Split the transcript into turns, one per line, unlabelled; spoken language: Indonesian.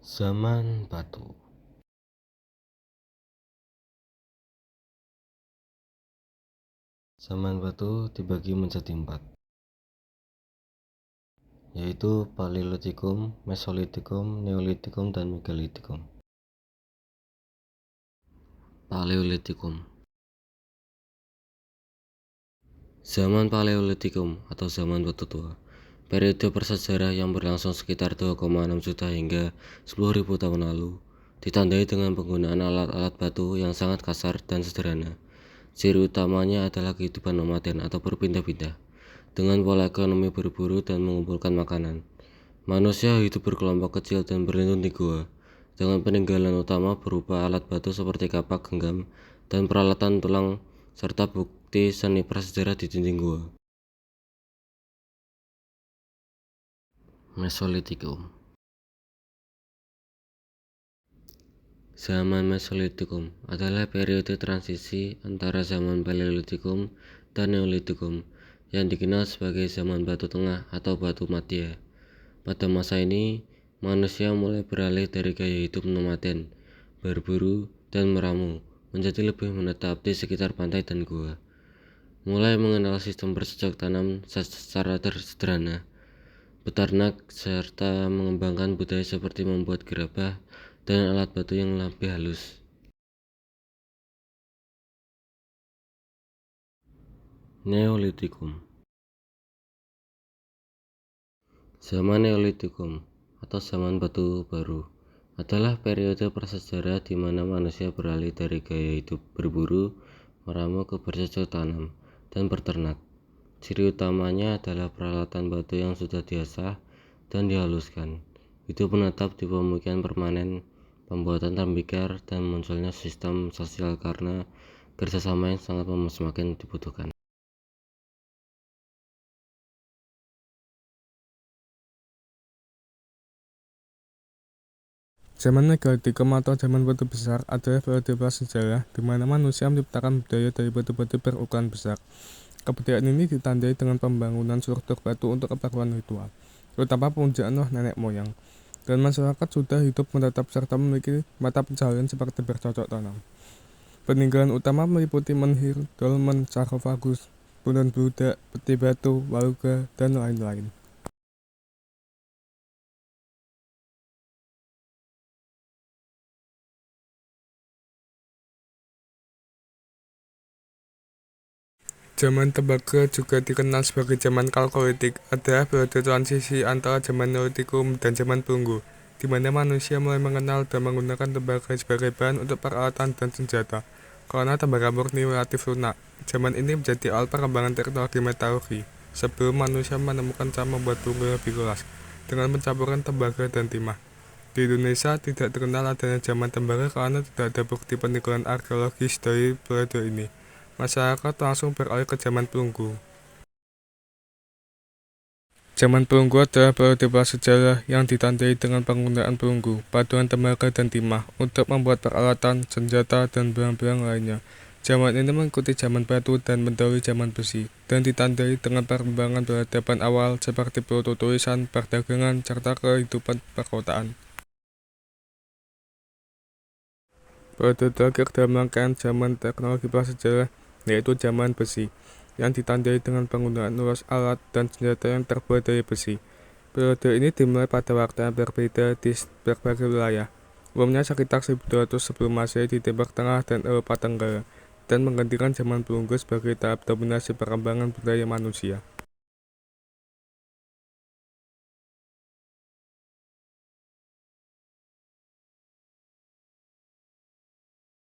Zaman batu. Zaman batu dibagi menjadi 4, yaitu Paleolitikum, Mesolitikum, Neolitikum, dan Megalitikum. Paleolitikum. Zaman Paleolitikum atau zaman batu tua, periode prasejarah yang berlangsung sekitar 2,6 juta hingga 10.000 tahun lalu, ditandai dengan penggunaan alat-alat batu yang sangat kasar dan sederhana. Ciri utamanya adalah kehidupan nomaden atau berpindah-pindah, dengan pola ekonomi berburu dan mengumpulkan makanan. Manusia hidup berkelompok kecil dan berlindung di gua, dengan peninggalan utama berupa alat batu seperti kapak, genggam, dan peralatan tulang, serta bukti seni prasejarah di dinding gua. Mesolitikum. Zaman Mesolitikum adalah periode transisi antara zaman Paleolitikum dan Neolitikum yang dikenal sebagai zaman batu tengah atau batu madya. Pada masa ini, manusia mulai beralih dari gaya hidup nomaden, berburu, dan meramu menjadi lebih menetap di sekitar pantai dan gua. Mulai mengenal sistem bercocok tanam secara sederhana, beternak, serta mengembangkan budaya seperti membuat gerabah dan alat batu yang lebih halus. Neolitikum. Zaman Neolitikum atau zaman batu baru adalah periode prasejarah di mana manusia beralih dari gaya hidup berburu, meramu ke bercocok tanam dan berternak. Ciri utamanya adalah peralatan batu yang sudah diasah dan dihaluskan, hidup menetap di pemukiman permanen, pembuatan tembikar, dan munculnya sistem sosial karena kerjasama yang sangat semakin dibutuhkan.
Zaman Megalitikum atau zaman batu besar adalah periode prasejarah di mana manusia menciptakan budaya dari batu-batu berukuran besar. Kebudayaan ini ditandai dengan pembangunan struktur batu untuk keperluan ritual, terutama pemujaan roh nenek moyang. Dan masyarakat sudah hidup menetap serta memiliki mata pencaharian seperti bercocok tanam. Peninggalan utama meliputi menhir, dolmen, sarkofagus, punden budak, peti batu, waruga, dan lain-lain. Zaman tembaga juga dikenal sebagai zaman kalkolitik, adalah periode transisi antara zaman Neolitikum dan zaman perunggu, di mana manusia mulai mengenal dan menggunakan tembaga sebagai bahan untuk peralatan dan senjata. Karena tembaga murni relatif lunak, zaman ini menjadi awal perkembangan teknologi metalurgi, sebelum manusia menemukan cara membuat perunggu lebih keras, dengan pencampuran tembaga dan timah. Di Indonesia tidak terkenal adanya zaman tembaga karena tidak ada bukti peninggalan arkeologis dari periode ini. Masyarakat langsung beralih ke zaman perunggu. Zaman perunggu adalah periode prasejarah yang ditandai dengan penggunaan perunggu, paduan tembaga dan timah untuk membuat peralatan, senjata, dan barang-barang lainnya. Zaman ini mengikuti zaman batu dan mendahului zaman besi, dan ditandai dengan perkembangan peradaban awal seperti proto-tulisan, perdagangan, serta kehidupan perkotaan. Periode terakhir dalam rangkaian zaman teknologi prasejarah yaitu zaman besi, yang ditandai dengan penggunaan ulas alat dan senjata yang terbuat dari besi. Periode ini dimulai pada waktu yang berbeda di berbagai wilayah, umumnya sekitar 1200 sebelum Masehi di Timur Tengah dan Eropa Tenggara, dan menggantikan zaman perunggu sebagai tahap dominasi perkembangan budaya manusia.